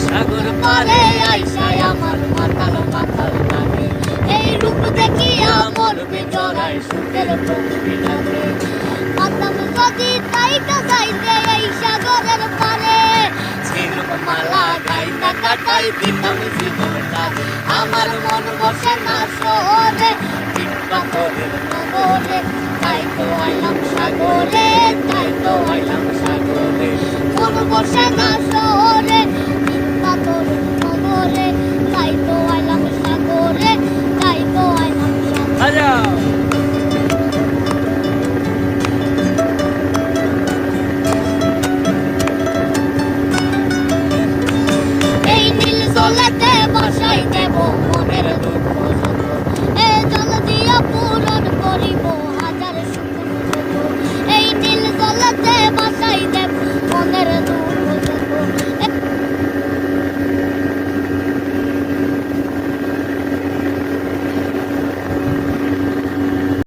সাগর পারে আইসায় আমার মাতাল মাতাল লাগে, এই রূপ দেখিয়া মন বিজড়ায় সুখের পক্ষী ডাকে। মাতাম যদি তাইটা যাইতে এই সাগরের পারে, ঝিনুক মালা গাইতা কাটাই দিতাম জীবনটা। আমার মন বসে না শহরে, ইট পাথরের নগরে, তাই তো আইলাম সাগরে, তাই তো আইলাম সাগরে। মন বসে না